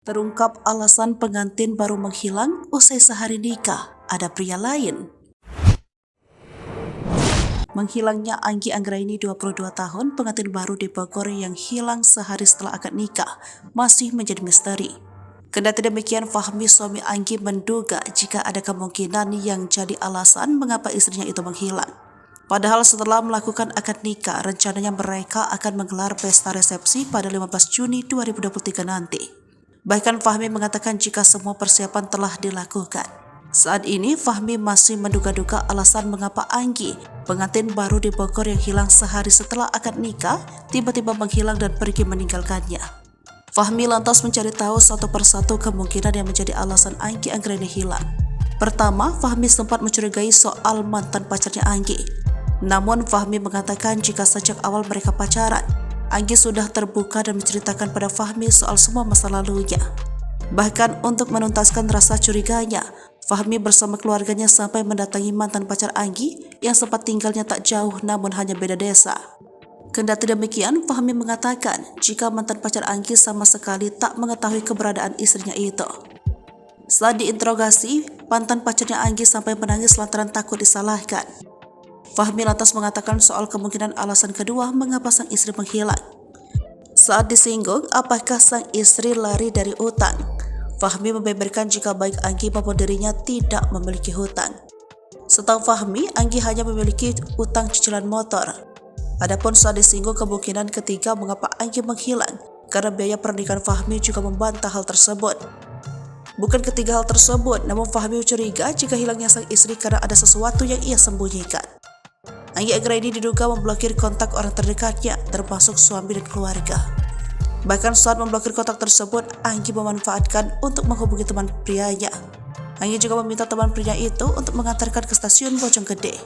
Terungkap alasan pengantin baru menghilang usai sehari nikah, ada pria lain. Menghilangnya Anggi Anggraini 22 tahun, pengantin baru di Bogor yang hilang sehari setelah akad nikah, masih menjadi misteri. Kendati demikian, Fahmi suami Anggi menduga jika ada kemungkinan yang jadi alasan mengapa istrinya itu menghilang. Padahal setelah melakukan akad nikah, rencananya mereka akan menggelar pesta resepsi pada 15 Juni 2023 nanti. Bahkan Fahmi mengatakan jika semua persiapan telah dilakukan. Saat ini Fahmi masih menduga-duga alasan mengapa Anggi, pengantin baru di Bogor yang hilang sehari setelah akad nikah, tiba-tiba menghilang dan pergi meninggalkannya. Fahmi lantas mencari tahu satu persatu kemungkinan yang menjadi alasan Anggi Anggraini hilang. Pertama, Fahmi sempat mencurigai soal mantan pacarnya Anggi. Namun Fahmi mengatakan jika sejak awal mereka pacaran, Anggi sudah terbuka dan menceritakan pada Fahmi soal semua masa lalunya. Bahkan untuk menuntaskan rasa curiganya, Fahmi bersama keluarganya sampai mendatangi mantan pacar Anggi yang sempat tinggalnya tak jauh namun hanya beda desa. Kendati demikian, Fahmi mengatakan jika mantan pacar Anggi sama sekali tak mengetahui keberadaan istrinya itu. Saat diinterogasi, mantan pacarnya Anggi sampai menangis lantaran takut disalahkan. Fahmi lantas mengatakan soal kemungkinan alasan kedua mengapa sang istri menghilang. Saat disinggung apakah sang istri lari dari utang, Fahmi membeberkan jika baik Anggi maupun dirinya tidak memiliki hutang. Setahu Fahmi, Anggi hanya memiliki utang cicilan motor. Adapun saat disinggung kemungkinan ketiga mengapa Anggi menghilang, karena biaya pernikahan, Fahmi juga membantah hal tersebut. Bukan ketiga hal tersebut, namun Fahmi curiga jika hilangnya sang istri karena ada sesuatu yang ia sembunyikan. Anggi Anggraini diduga memblokir kontak orang terdekatnya, termasuk suami dan keluarga. Bahkan saat memblokir kontak tersebut, Anggi memanfaatkan untuk menghubungi teman prianya. Anggi juga meminta teman prianya itu untuk mengantarkan ke stasiun Bojonggede.